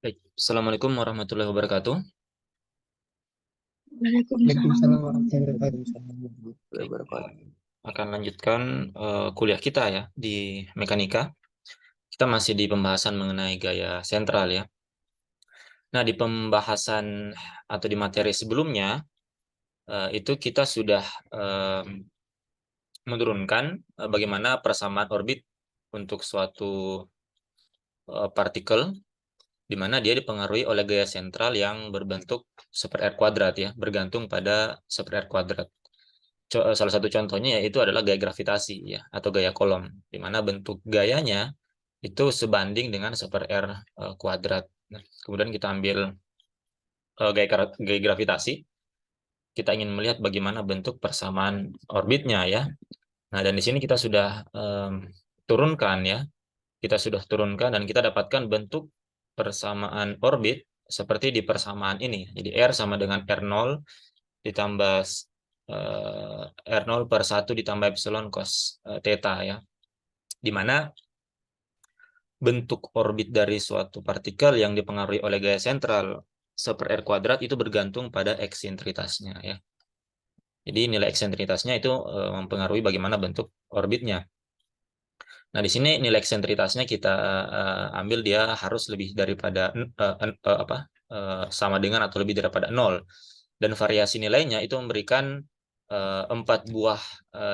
Baik. Assalamualaikum warahmatullahi wabarakatuh. Waalaikumsalam warahmatullahi wabarakatuh. Akan lanjutkan kuliah kita ya di mekanika. Kita masih di pembahasan mengenai gaya sentral ya. Nah, di pembahasan atau di materi sebelumnya itu kita sudah eh, menurunkan bagaimana persamaan orbit untuk suatu partikel di mana dia dipengaruhi oleh gaya sentral yang berbentuk super R kuadrat ya, bergantung pada super R kuadrat. Salah satu contohnya yaitu adalah gaya gravitasi ya atau gaya kolom di mana bentuk gayanya itu sebanding dengan super R kuadrat. Nah, kemudian kita ambil gaya gravitasi, kita ingin melihat bagaimana bentuk persamaan orbitnya ya. Nah, dan di sini kita sudah turunkan ya. Kita sudah turunkan dan kita dapatkan bentuk persamaan orbit seperti di persamaan ini. Jadi R sama dengan R0 ditambah R0 per 1 ditambah epsilon cos theta ya. Di mana bentuk orbit dari suatu partikel yang dipengaruhi oleh gaya sentral super R kuadrat itu bergantung pada eksentritasnya ya. Jadi nilai eksentritasnya itu mempengaruhi bagaimana bentuk orbitnya. Nah, di sini nilai eksentritasnya kita ambil dia harus lebih daripada sama dengan atau lebih daripada nol. Dan variasi nilainya itu memberikan 4 buah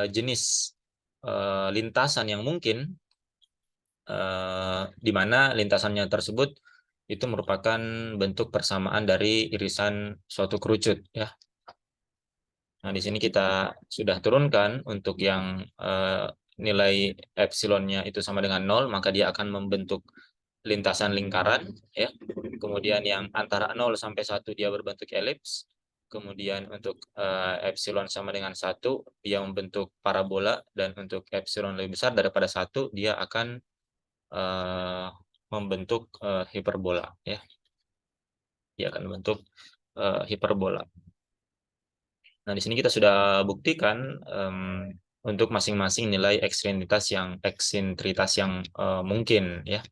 jenis lintasan yang mungkin di mana lintasannya tersebut itu merupakan bentuk persamaan dari irisan suatu kerucut ya. Nah, di sini kita sudah turunkan untuk yang nilai epsilonnya itu sama dengan nol, maka dia akan membentuk lintasan lingkaran ya. Kemudian yang antara 0 sampai 1 dia berbentuk elips. Kemudian untuk epsilon sama dengan 1 dia membentuk parabola dan untuk epsilon lebih besar daripada 1 dia akan eh, membentuk hiperbola ya. Dia akan membentuk hiperbola. Nah, di sini kita sudah buktikan untuk masing-masing nilai eksentritas yang mungkin ya.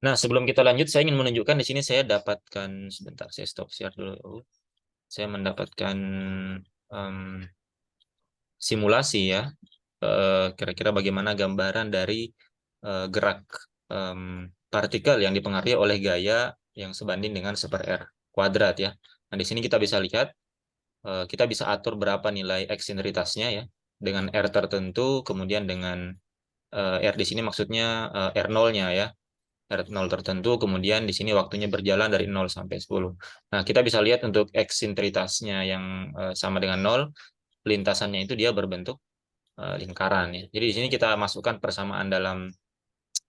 Nah, sebelum kita lanjut, saya ingin menunjukkan di sini saya dapatkan sebentar, saya stop share dulu. Saya mendapatkan em, simulasi ya, kira-kira bagaimana gambaran dari gerak partikel yang dipengaruhi oleh gaya yang sebanding dengan super R kuadrat ya. Nah, di sini kita bisa lihat kita bisa atur berapa nilai eksentritasnya ya dengan R tertentu, kemudian dengan R di sini maksudnya R0-nya ya, R0 tertentu, kemudian di sini waktunya berjalan dari 0 sampai 10. Nah, kita bisa lihat untuk eksentritasnya yang sama dengan 0, lintasannya itu dia berbentuk lingkaran ya. Jadi di sini kita masukkan persamaan dalam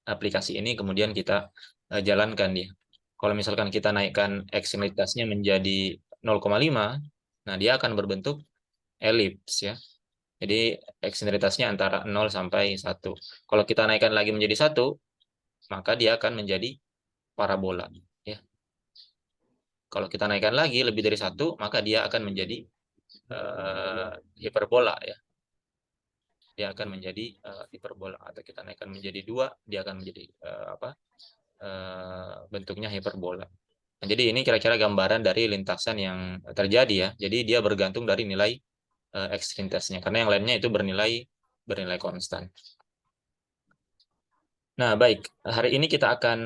aplikasi ini, kemudian kita jalankan dia. Kalau misalkan kita naikkan eksentritasnya menjadi 0,5, nah dia akan berbentuk elips ya. Jadi eksentritasnya antara 0 sampai 1. Kalau kita naikkan lagi menjadi 1, maka dia akan menjadi parabola ya. Kalau kita naikkan lagi lebih dari 1, maka dia akan menjadi hiperbola ya. Dia akan menjadi hiperbola, atau kita naikkan menjadi 2, dia akan menjadi bentuknya hiperbola. Nah, jadi ini kira-kira gambaran dari lintasan yang terjadi ya. Jadi dia bergantung dari nilai eksentritasnya karena yang lainnya itu bernilai konstan. Nah, baik. Hari ini kita akan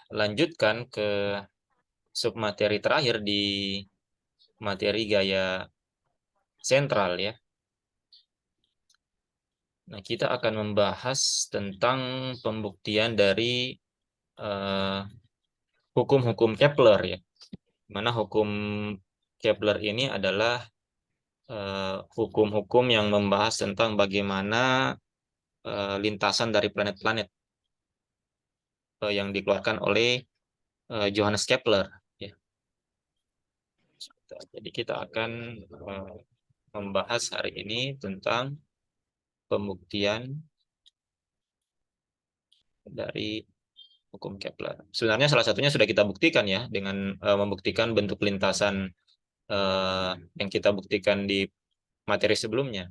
lanjutkan ke submateri terakhir di materi gaya sentral ya. Nah, kita akan membahas tentang pembuktian dari eh, hukum-hukum Kepler ya. Mana hukum Kepler ini adalah hukum-hukum yang membahas tentang bagaimana lintasan dari planet-planet yang dikeluarkan oleh Johannes Kepler ya. Jadi kita akan membahas hari ini tentang pembuktian dari hukum Kepler. Sebenarnya salah satunya sudah kita buktikan ya dengan membuktikan bentuk lintasan yang kita buktikan di materi sebelumnya.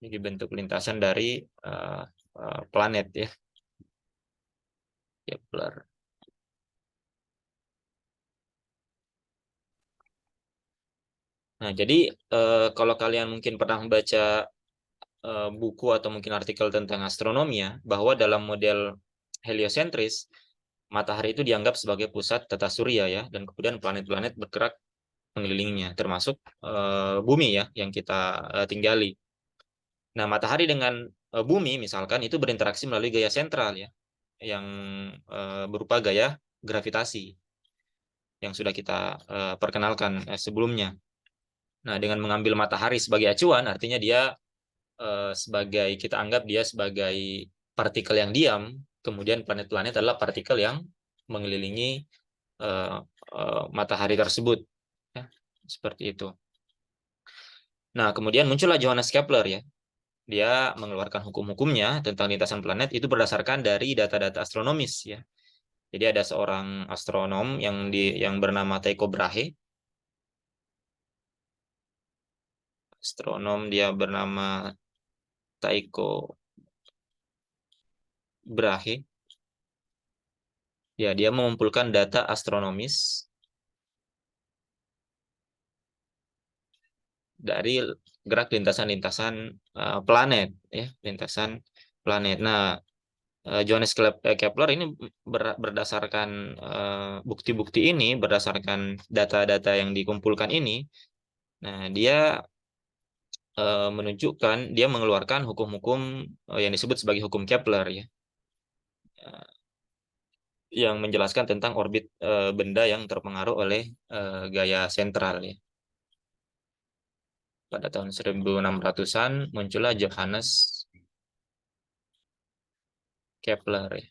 Jadi bentuk lintasan dari planet ya. Kepler. Nah, jadi kalau kalian mungkin pernah membaca buku atau mungkin artikel tentang astronomi ya, bahwa dalam model heliosentris, matahari itu dianggap sebagai pusat tata surya ya, dan kemudian planet-planet bergerak mengelilinginya, termasuk bumi ya yang kita tinggali. Nah, matahari dengan bumi misalkan itu berinteraksi melalui gaya sentral ya, yang berupa gaya gravitasi yang sudah kita perkenalkan sebelumnya. Nah, dengan mengambil matahari sebagai acuan, artinya dia sebagai kita anggap dia sebagai partikel yang diam, kemudian planet-planet adalah partikel yang mengelilingi matahari tersebut, ya, seperti itu. Nah, kemudian muncullah Johannes Kepler ya. Dia mengeluarkan hukum-hukumnya tentang lintasan planet itu berdasarkan dari data-data astronomis ya. Jadi ada seorang astronom yang bernama Tycho Brahe. Astronom dia bernama Tycho Brahe. Ya, dia mengumpulkan data astronomis dari gerak lintasan-lintasan planet ya, lintasan planet. Nah, Johannes Kepler ini berdasarkan bukti-bukti ini, berdasarkan data-data yang dikumpulkan ini, nah dia menunjukkan, dia mengeluarkan hukum-hukum yang disebut sebagai hukum Kepler ya, yang menjelaskan tentang orbit benda yang terpengaruh oleh gaya sentral ya. Pada tahun 1600-an muncullah Johannes Kepler ya,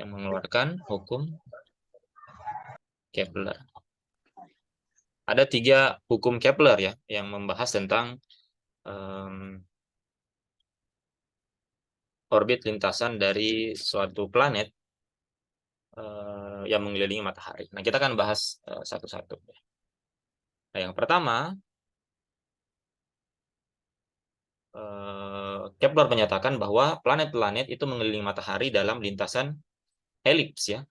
yang mengeluarkan hukum Kepler. Ada 3 hukum Kepler ya yang membahas tentang orbit lintasan dari suatu planet yang mengelilingi matahari. Nah, kita akan bahas satu-satu. Nah, yang pertama, Kepler menyatakan bahwa planet-planet itu mengelilingi matahari dalam lintasan elips ya,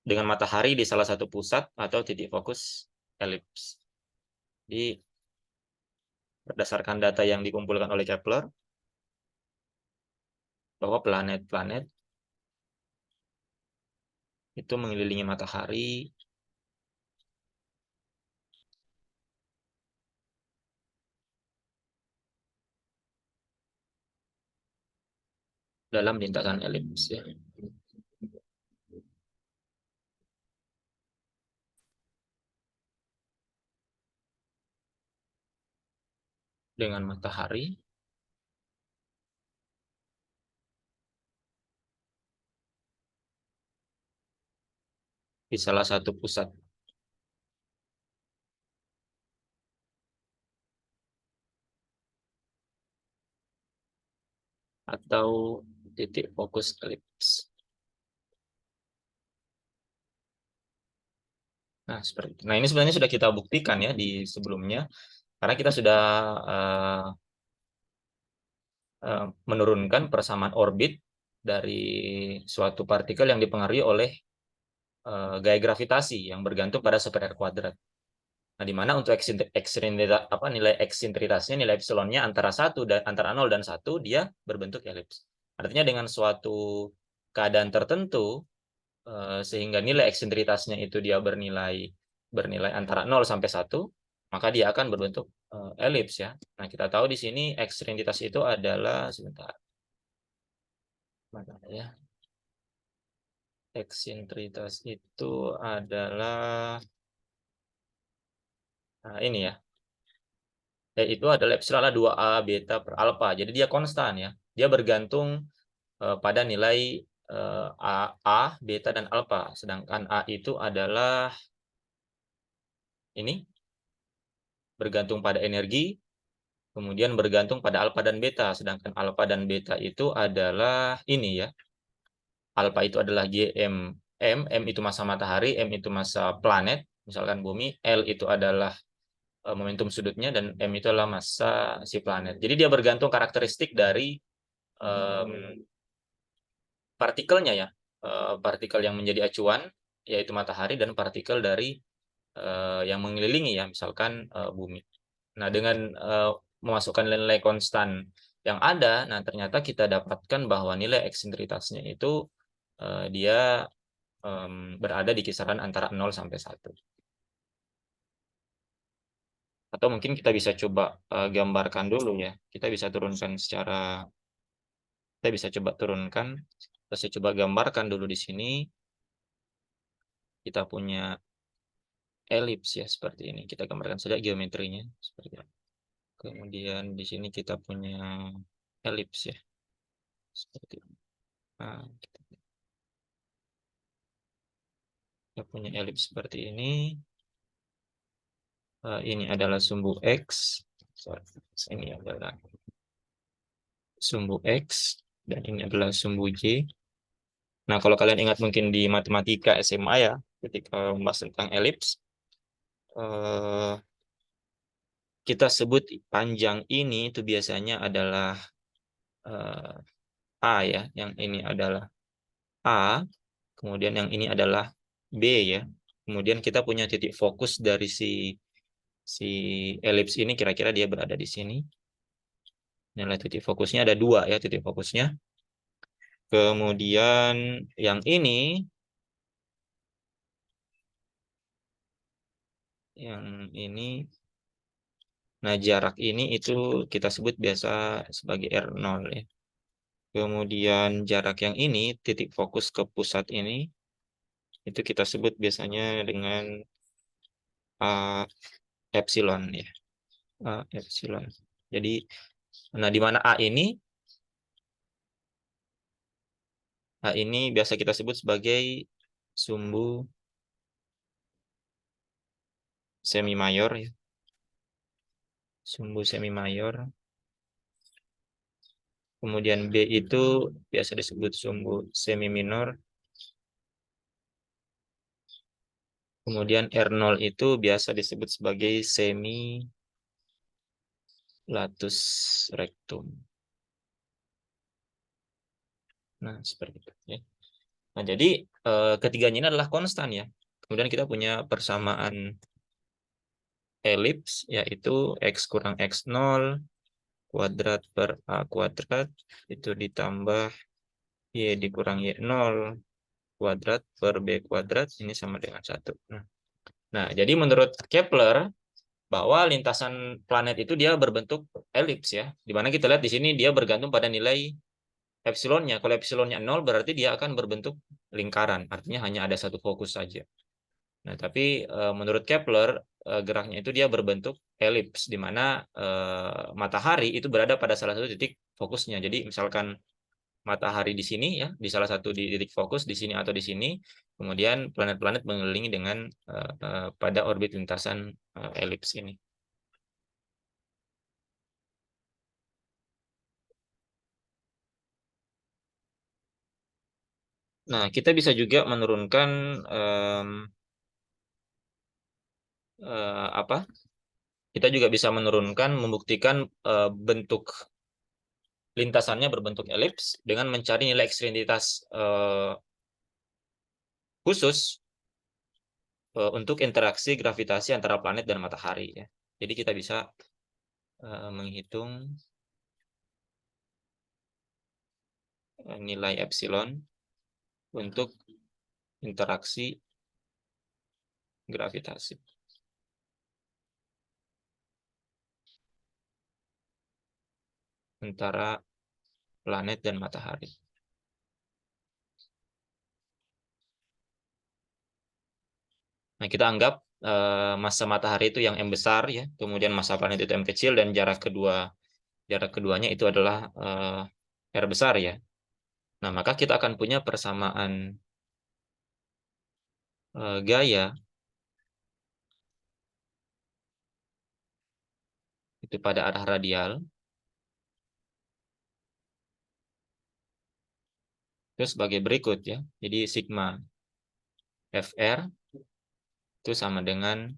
dengan matahari di salah satu pusat atau titik fokus elips. Jadi berdasarkan data yang dikumpulkan oleh Kepler, bahwa planet-planet itu mengelilingi matahari dalam lintasan elips ya. Dengan matahari di salah satu pusat. Atau titik fokus elips. Nah, seperti itu. Nah, ini sebenarnya sudah kita buktikan ya di sebelumnya, karena kita sudah menurunkan persamaan orbit dari suatu partikel yang dipengaruhi oleh gaya gravitasi yang bergantung pada sekunder kuadrat. Nah, di mana untuk nilai eksentritasnya, nilai epsilonnya antara 0 dan 1 dia berbentuk elips. Artinya dengan suatu keadaan tertentu sehingga nilai eksentritasnya itu dia bernilai antara 0 sampai 1, maka dia akan berbentuk elips ya. Nah, kita tahu di sini eksentritas itu adalah sebentar. Mana ya? Eksentritas itu adalah ini ya. Itu adalah epsilon adalah 2A beta per alfa. Jadi dia konstan ya. Dia bergantung pada nilai A, beta, dan alfa. Sedangkan A itu adalah ini bergantung pada energi, kemudian bergantung pada alfa dan beta. Sedangkan alfa dan beta itu adalah ini ya. Alfa itu adalah Gm, M itu massa matahari, M itu massa planet, misalkan bumi, L itu adalah momentum sudutnya, dan M itu adalah massa si planet. Jadi dia bergantung karakteristik dari partikelnya ya, partikel yang menjadi acuan yaitu matahari dan partikel dari yang mengelilingi ya, misalkan bumi. Nah, dengan memasukkan nilai konstan yang ada, nah ternyata kita dapatkan bahwa nilai eksentritasnya itu dia berada di kisaran antara 0 sampai 1. Atau mungkin kita bisa coba gambarkan dulu ya. Kita bisa coba turunkan, kita bisa coba gambarkan dulu di sini. Kita punya elips ya seperti ini. Kita gambarkan saja geometrinya seperti ini. Kemudian di sini kita punya elips ya seperti ini. Nah, kita punya elips seperti ini. Ini adalah sumbu X. Sorry, ini adalah sumbu X dan ini adalah sumbu Y. Nah, kalau kalian ingat mungkin di matematika SMA ya, ketika membahas tentang elips, eh, kita sebut panjang ini itu biasanya adalah eh, A ya, yang ini adalah A, kemudian yang ini adalah B ya. Kemudian kita punya titik fokus dari si elips ini, kira-kira dia berada di sini. Nilai titik fokusnya ada 2 ya, titik fokusnya. Kemudian yang ini, nah jarak ini itu kita sebut biasa sebagai R0 ya. Kemudian jarak yang ini, titik fokus ke pusat ini, itu kita sebut biasanya dengan A epsilon ya. A epsilon. Jadi, nah di mana A ini biasa kita sebut sebagai sumbu semi mayor ya. Sumbu semi mayor. Kemudian B itu biasa disebut sumbu semi minor. Kemudian R0 itu biasa disebut sebagai semi latus rectum. Nah, seperti itu ya. Nah, jadi ketiganya ini adalah konstan ya. Kemudian kita punya persamaan elips yaitu X kurang X0 kuadrat per A kuadrat itu ditambah Y dikurang Y0 kuadrat per B kuadrat ini sama dengan 1. Nah, jadi menurut Kepler bahwa lintasan planet itu dia berbentuk elips ya. Di mana kita lihat di sini dia bergantung pada nilai epsilonnya. Kalau epsilonnya 0 berarti dia akan berbentuk lingkaran. Artinya hanya ada satu fokus saja. Nah, tapi menurut Kepler geraknya itu dia berbentuk elips di mana matahari itu berada pada salah satu titik fokusnya. Jadi misalkan matahari di sini ya, di salah satu di titik fokus di sini atau di sini, kemudian planet-planet mengelilingi dengan pada orbit lintasan elips ini. Nah, kita bisa juga menurunkan apa? Kita juga bisa menurunkan, membuktikan bentuk lintasannya berbentuk elips dengan mencari nilai ekstrinsitas khusus untuk interaksi gravitasi antara planet dan matahari ya. Jadi kita bisa menghitung nilai epsilon untuk interaksi gravitasi antara planet dan matahari. Nah, kita anggap massa matahari itu yang M besar ya, kemudian massa planet itu M kecil dan jarak keduanya itu adalah R besar ya. Nah, maka kita akan punya persamaan gaya itu pada arah radial itu sebagai berikut ya. Jadi sigma FR itu sama dengan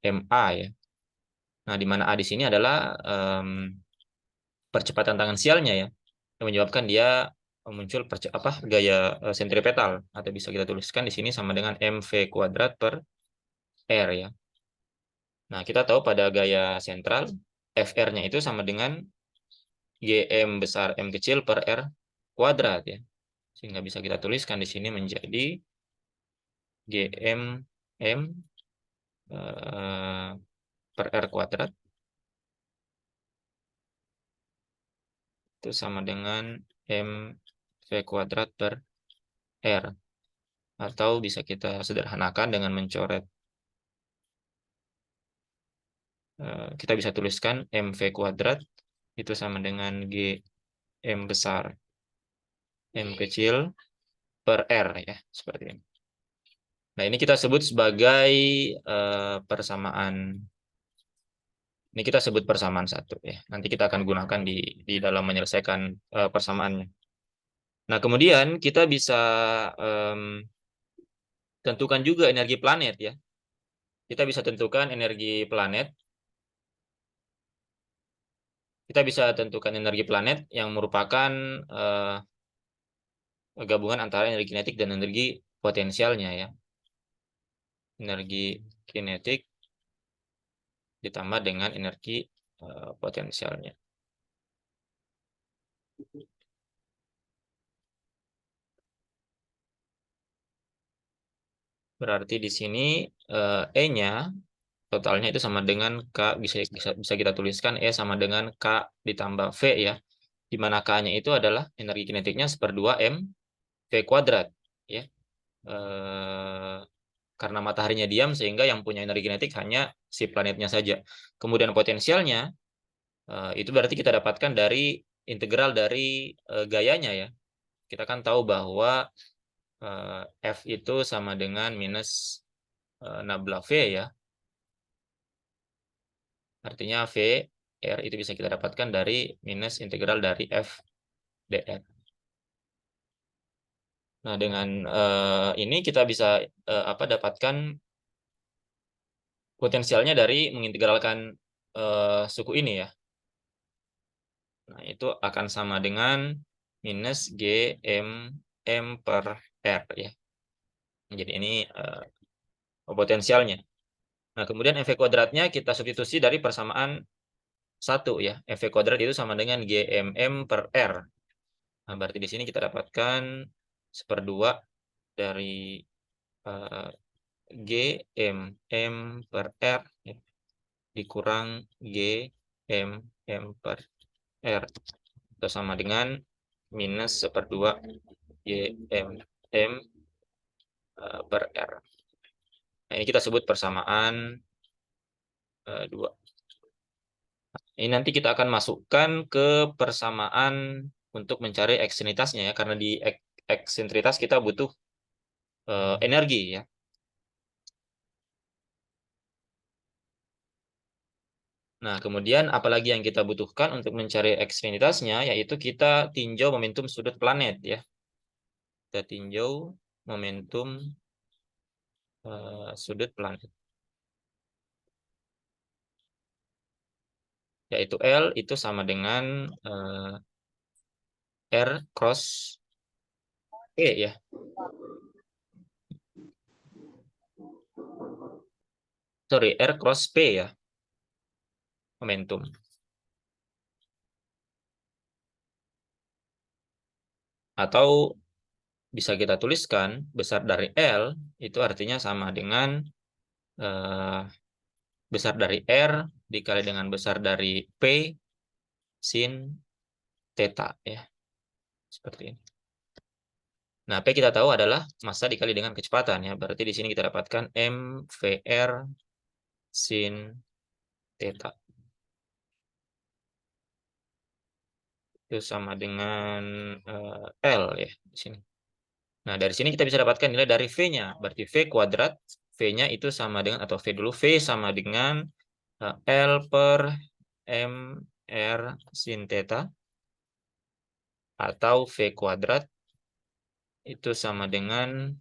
MA ya. Nah, di mana A di sini adalah percepatan tangensialnya ya, yang menyebabkan dia muncul gaya sentripetal, atau bisa kita tuliskan di sini sama dengan mv kuadrat per r ya. Nah, kita tahu pada gaya sentral fr-nya itu sama dengan gm besar m kecil per r kuadrat ya. Sehingga bisa kita tuliskan di sini menjadi gm m eh, per r kuadrat itu sama dengan m v kuadrat per r, atau bisa kita sederhanakan dengan mencoret, kita bisa tuliskan mv kuadrat itu sama dengan gm besar m kecil per r ya, seperti ini. Nah, ini kita sebut sebagai persamaan. Ini kita sebut persamaan satu ya. Nanti kita akan gunakan di dalam menyelesaikan persamaannya. Nah, kemudian kita bisa tentukan juga energi planet ya. Kita bisa tentukan energi planet. Kita bisa tentukan energi planet yang merupakan gabungan antara energi kinetik dan energi potensialnya ya. Energi kinetik ditambah dengan energi potensialnya. Berarti di sini E-nya totalnya itu sama dengan K, bisa kita tuliskan E sama dengan K ditambah V ya. Di mana K-nya itu adalah energi kinetiknya 1/2 M V kuadrat ya. Eh, karena mataharinya diam sehingga yang punya energi kinetik hanya si planetnya saja. Kemudian potensialnya itu berarti kita dapatkan dari integral dari gayanya ya. Kita kan tahu bahwa F itu sama dengan minus nabla V ya. Artinya V R itu bisa kita dapatkan dari minus integral dari F dr. Nah, dengan ini kita bisa dapatkan potensialnya dari mengintegralkan suku ini ya. Nah, itu akan sama dengan minus Gm M per R ya. Jadi ini potensialnya. Nah, kemudian MV kuadratnya kita substitusi dari persamaan satu ya. MV kuadrat itu sama dengan GMM per R. Nah, berarti di sini kita dapatkan 1/2 dari GMM per R ya, dikurang GMM per R. Itu sama dengan minus 1/2 GMM per R. Nah, ini kita sebut persamaan 2. Ini nanti kita akan masukkan ke persamaan untuk mencari eksentritasnya ya, karena di eksentritas kita butuh energi ya. Nah, kemudian apalagi yang kita butuhkan untuk mencari eksentritasnya, yaitu kita tinjau momentum sudut planet ya. Kita tinjau momentum sudut planet. Yaitu L itu sama dengan R cross P ya. Sorry, R cross P ya. Momentum. Atau bisa kita tuliskan besar dari L itu artinya sama dengan besar dari R dikali dengan besar dari P sin theta ya. Seperti ini. Nah, P kita tahu adalah massa dikali dengan kecepatan ya. Berarti di sini kita dapatkan mvr sin theta. Itu sama dengan L ya di sini. Nah, dari sini kita bisa dapatkan nilai dari V-nya. Berarti V kuadrat, V-nya itu sama dengan, atau V dulu, V sama dengan L per M R sin theta, atau V kuadrat itu sama dengan,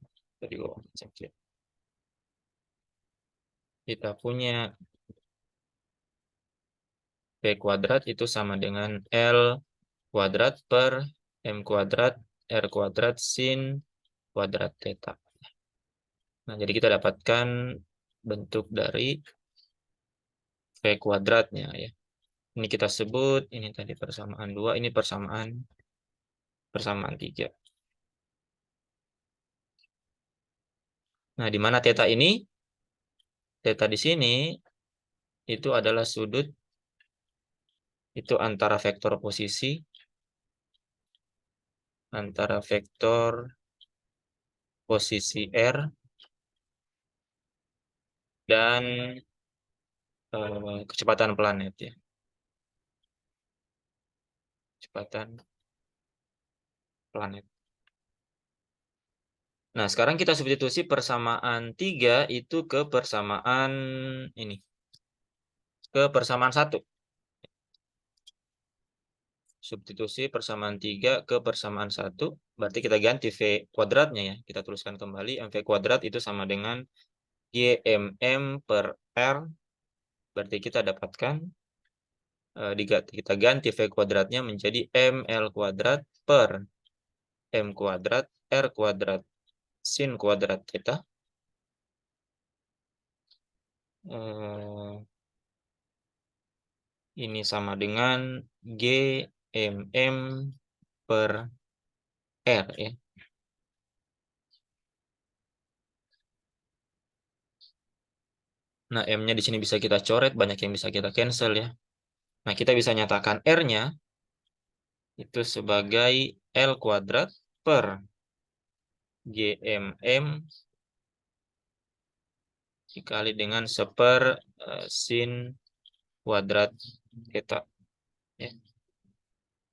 kita punya V kuadrat itu sama dengan L kuadrat per M kuadrat R kuadrat sin kuadrat theta. Nah, jadi kita dapatkan bentuk dari V kuadratnya ya. Ini kita sebut, ini tadi persamaan 2, ini persamaan 3. Nah, di mana theta ini? Theta di sini itu adalah sudut itu antara vektor posisi, antara vektor posisi R dan kecepatan planet ya. Kecepatan planet. Nah, sekarang kita substitusi persamaan 3 itu ke persamaan ini. Ke persamaan 1. Substitusi persamaan 3 ke persamaan 1. Berarti kita ganti V kuadratnya ya. Kita tuliskan kembali. MV kuadrat itu sama dengan GMM per R. Berarti kita dapatkan, kita ganti V kuadratnya menjadi ML kuadrat per M kuadrat R kuadrat sin kuadrat theta. Ini sama dengan GMM per R ya. Nah, M-nya di sini bisa kita coret, banyak yang bisa kita cancel ya. Nah, kita bisa nyatakan R-nya itu sebagai L kuadrat per GMM dikali dengan sin kuadrat theta ya.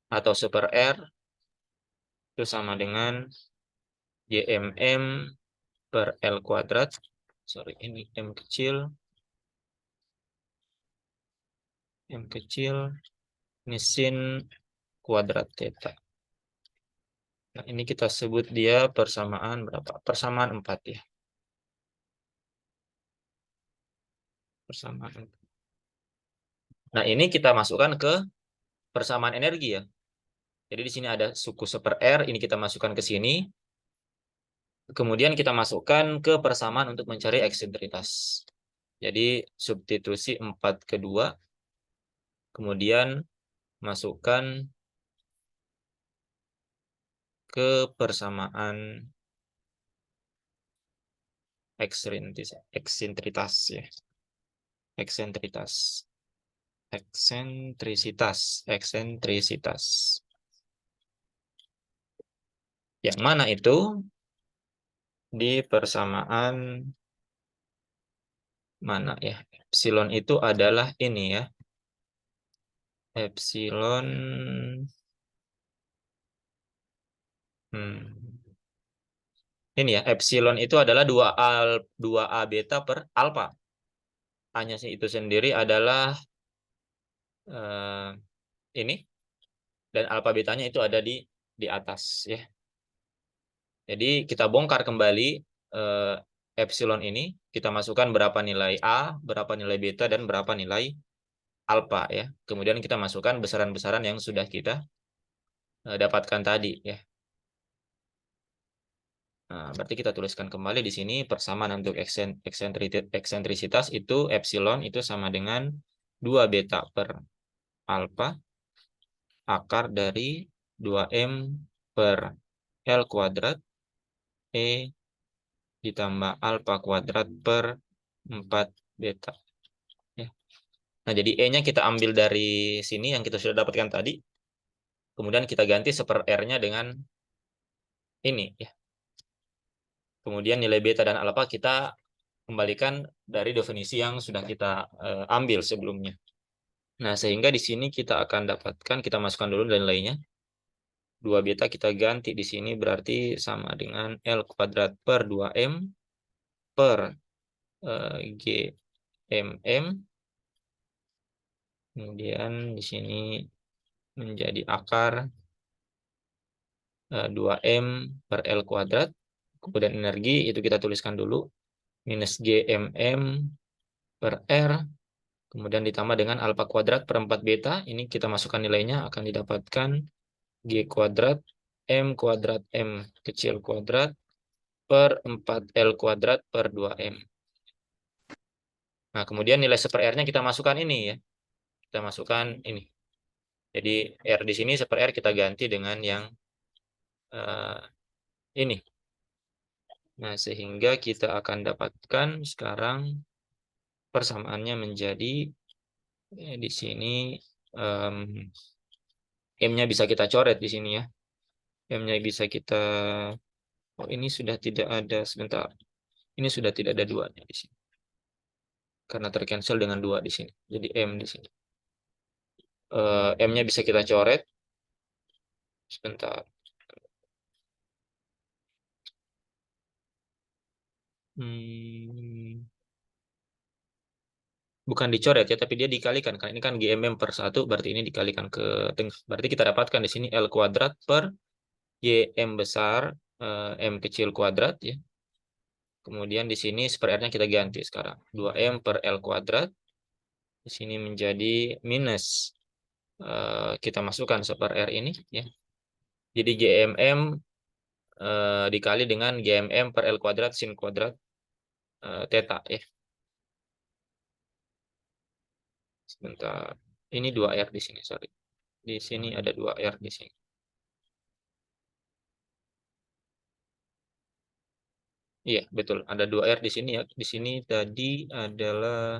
Atau super R itu sama dengan GMM per L kuadrat. Sorry, ini M kecil. M kecil. Ini sin kuadrat theta. Nah, ini kita sebut dia persamaan berapa? Persamaan 4 ya. Persamaan 4. Nah, ini kita masukkan ke persamaan energi ya. Jadi di sini ada suku super R, ini kita masukkan ke sini. Kemudian kita masukkan ke persamaan untuk mencari eksentritas. Jadi substitusi 4 ke 2. Kemudian masukkan ke persamaan eksentritas ya. Eksentrisitas. Yang mana itu di persamaan mana ya? Epsilon itu adalah ini ya. Epsilon ini ya, epsilon itu adalah 2A beta per alfa. A-nya itu sendiri adalah ini dan alfa betanya itu ada di atas ya. Jadi kita bongkar kembali epsilon ini, kita masukkan berapa nilai A, berapa nilai beta dan berapa nilai alfa ya. Kemudian kita masukkan besaran-besaran yang sudah kita dapatkan tadi ya. Nah, berarti kita tuliskan kembali di sini persamaan untuk eksentrisitas itu epsilon itu sama dengan 2 beta per alfa akar dari 2M per L kuadrat E ditambah alfa kuadrat per 4 beta. Ya. Nah, jadi E-nya kita ambil dari sini yang kita sudah dapatkan tadi. Kemudian kita ganti seper R-nya dengan ini ya. Kemudian nilai beta dan alfa kita kembalikan dari definisi yang sudah kita ambil sebelumnya. Nah, sehingga di sini kita akan dapatkan, kita masukkan dulu nilainya. 2 beta kita ganti di sini berarti sama dengan L kuadrat per 2M per GMM. Kemudian di sini menjadi akar 2M per L kuadrat. Kemudian energi itu kita tuliskan dulu minus GMM per R. Kemudian ditambah dengan alfa kuadrat per 4 beta. Ini kita masukkan nilainya, akan didapatkan G kuadrat M kuadrat M kecil kuadrat per 4L kuadrat per 2M. Nah, kemudian nilai 1/R-nya kita masukkan ini ya. Kita masukkan ini. Jadi R di sini 1/R kita ganti dengan yang ini. Nah, sehingga kita akan dapatkan sekarang persamaannya menjadi di sini M-nya bisa kita coret di sini ya. M-nya bisa kita, oh ini sudah tidak ada, sebentar. Ini sudah tidak ada 2-nya di sini. Karena tercancel dengan 2 di sini. Jadi M di sini. M-nya bisa kita coret. Sebentar. Bukan dicoret ya, tapi dia dikalikan. Karena ini kan GMM per 1, berarti ini dikalikan ke tengah. Berarti kita dapatkan di sini L kuadrat per YM besar, M kecil kuadrat ya. Kemudian di sini 1/R-nya kita ganti sekarang. 2M per L kuadrat. Di sini menjadi minus. Kita masukkan 1/R ini ya. Jadi GMM dikali dengan GMM per L kuadrat sin kuadrat theta ya. Sebentar. Ini 2R di sini, sorry. Di sini ada 2R di sini. Iya, betul. Ada 2R di sini ya. Di sini tadi adalah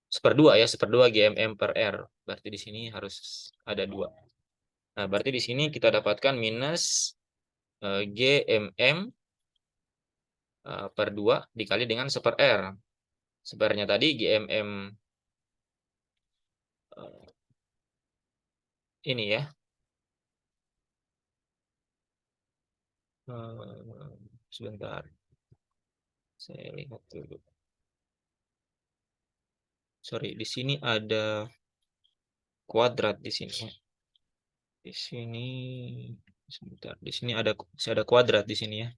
1/2 ya, 1/2 GMM per R. Berarti di sini harus ada 2. Nah, berarti di sini kita dapatkan minus GMM per 2 dikali dengan 1/R. 1/R-nya tadi GMM ini ya. Sebentar. Saya lihat dulu. Sorry, di sini ada kuadrat di sini. Di sini sebentar. Di sini ada kuadrat di sini ya.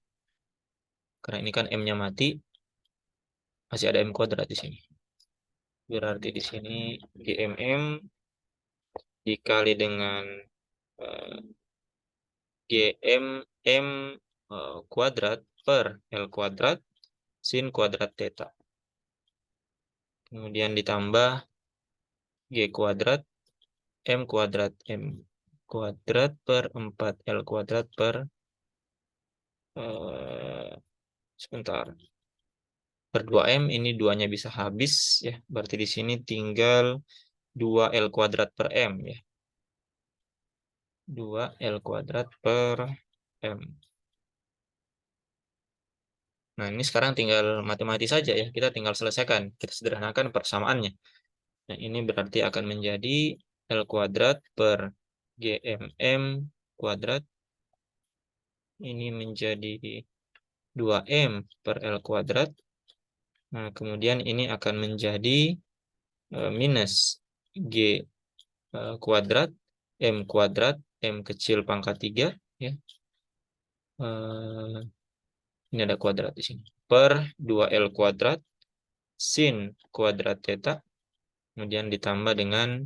Karena ini kan M-nya mati, masih ada M kuadrat di sini. Berarti di sini GMM dikali dengan GMM kuadrat per L kuadrat sin kuadrat theta. Kemudian ditambah G kuadrat M kuadrat M kuadrat per 4L kuadrat per sebentar. Per 2M, ini 2-nya bisa habis ya. Berarti di sini tinggal 2L kuadrat per M ya. 2L kuadrat per M. Nah, ini sekarang tinggal matematis saja ya. Kita tinggal selesaikan. Kita sederhanakan persamaannya. Nah, ini berarti akan menjadi L kuadrat per GMM kuadrat. Ini menjadi 2M per L kuadrat. Nah, kemudian ini akan menjadi minus G kuadrat M kuadrat M kecil pangkat 3 ya. Ini ada kuadrat di sini per 2L kuadrat sin kuadrat theta, kemudian ditambah dengan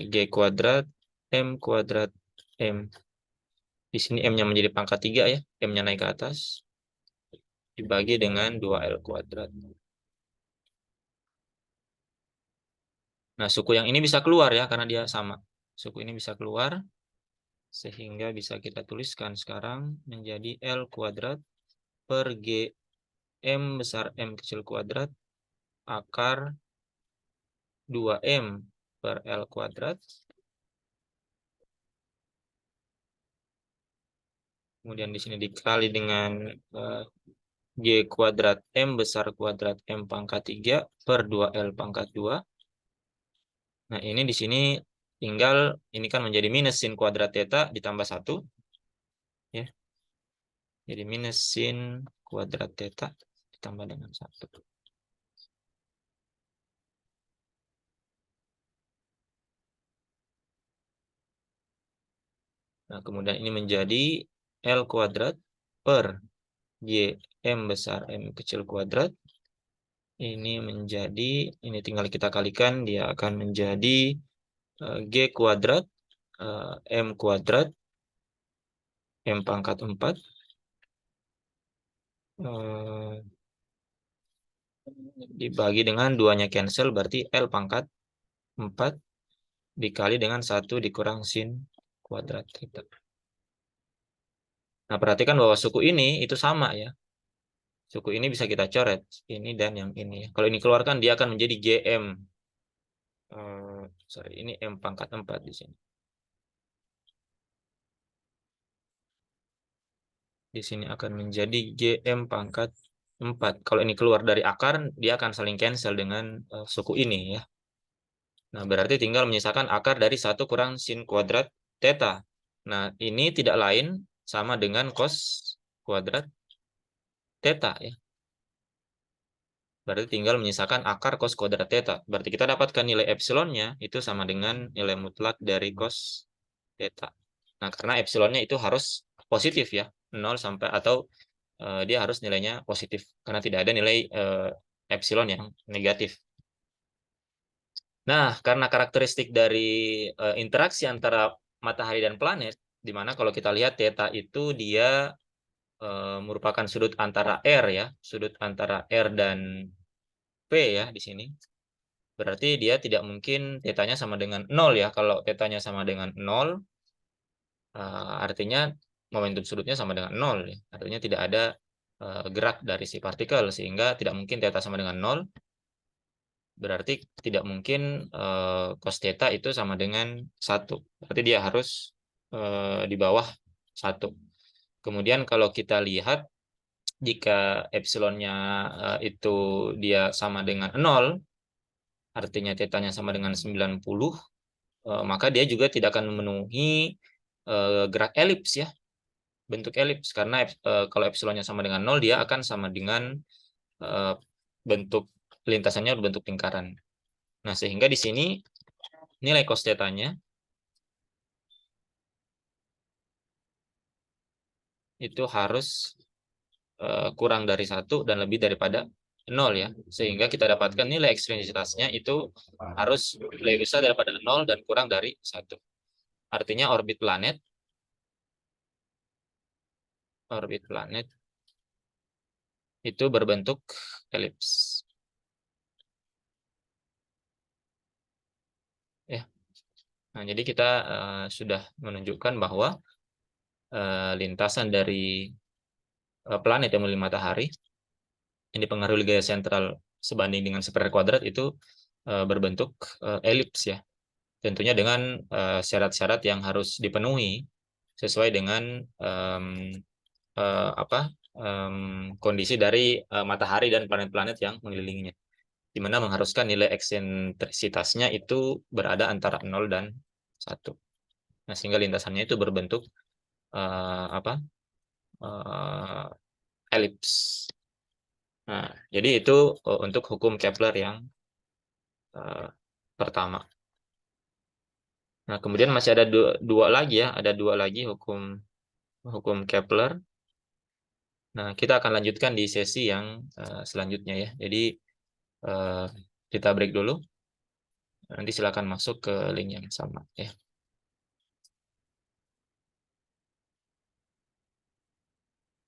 G kuadrat M kuadrat M. Di sini M-nya menjadi pangkat 3 ya, M-nya naik ke atas, dibagi dengan 2L kuadrat. Nah, suku yang ini bisa keluar ya, karena dia sama. Suku ini bisa keluar, sehingga bisa kita tuliskan sekarang menjadi L kuadrat per G M besar M kecil kuadrat akar 2M per L kuadrat. Kemudian di sini dikali dengan G kuadrat M besar kuadrat M pangkat 3 per 2L pangkat 2. Nah, ini di sini tinggal, ini kan menjadi minus sin kuadrat theta ditambah 1. Ya. Jadi minus sin kuadrat theta ditambah dengan 1. Nah, kemudian ini menjadi L kuadrat per G M besar M kecil kuadrat ini tinggal kita kalikan, dia akan menjadi G kuadrat M kuadrat M pangkat 4 dibagi dengan 2-nya cancel, berarti L pangkat 4 dikali dengan 1 dikurang sin kuadrat theta. Nah, perhatikan bahwa suku ini itu sama ya. Suku ini bisa kita coret, ini dan yang ini. Kalau ini keluarkan, dia akan menjadi GM. Ini M pangkat 4 di sini. Di sini akan menjadi GM pangkat 4. Kalau ini keluar dari akar, dia akan saling cancel dengan suku ini ya. Nah, berarti tinggal menyisakan akar dari 1 kurang sin kuadrat theta. Nah, ini tidak lain sama dengan cos kuadrat theta ya. Berarti tinggal menyisakan akar cos kuadrat theta. Berarti kita dapatkan nilai epsilonnya itu sama dengan nilai mutlak dari cos theta. Nah, karena epsilonnya itu harus positif ya. 0 sampai atau dia harus nilainya positif. Karena tidak ada nilai epsilon yang negatif. Nah, karena karakteristik dari interaksi antara matahari dan planet, di mana kalau kita lihat theta itu dia merupakan sudut antara R ya, sudut antara R dan P ya di sini. Berarti dia tidak mungkin tetanya sama dengan 0 ya. Kalau tetanya sama dengan 0, artinya momentum sudutnya sama dengan 0 ya. Artinya tidak ada gerak dari si partikel, sehingga tidak mungkin theta sama dengan 0. Berarti tidak mungkin cos theta itu sama dengan 1. Berarti dia harus di bawah 1. Kemudian kalau kita lihat, jika epsilonnya itu dia sama dengan 0, artinya tetanya sama dengan 90, maka dia juga tidak akan memenuhi gerak elips ya, bentuk elips. Karena kalau epsilonnya sama dengan 0, dia akan sama dengan bentuk lintasannya berbentuk lingkaran. Nah, sehingga di sini nilai cos theta-nya itu harus kurang dari 1 dan lebih daripada 0 ya. Sehingga kita dapatkan nilai ekstrinsitasnya itu harus lebih besar daripada 0 dan kurang dari 1. Artinya orbit planet itu berbentuk elips. Ya. Nah, jadi kita sudah menunjukkan bahwa lintasan dari planet yang mengelilingi matahari yang dipengaruhi gaya sentral sebanding dengan seper kuadrat itu berbentuk elips ya. Tentunya dengan syarat-syarat yang harus dipenuhi sesuai dengan kondisi dari matahari dan planet-planet yang mengelilinginya, di mana mengharuskan nilai eksentrisitasnya itu berada antara 0 dan 1. Nah, sehingga lintasannya itu berbentuk elips. Nah, jadi itu untuk hukum Kepler yang pertama. Nah, kemudian masih ada dua lagi ya, ada 2 lagi hukum Kepler. Nah, kita akan lanjutkan di sesi yang selanjutnya ya. Jadi kita break dulu. Nanti silakan masuk ke link yang sama ya.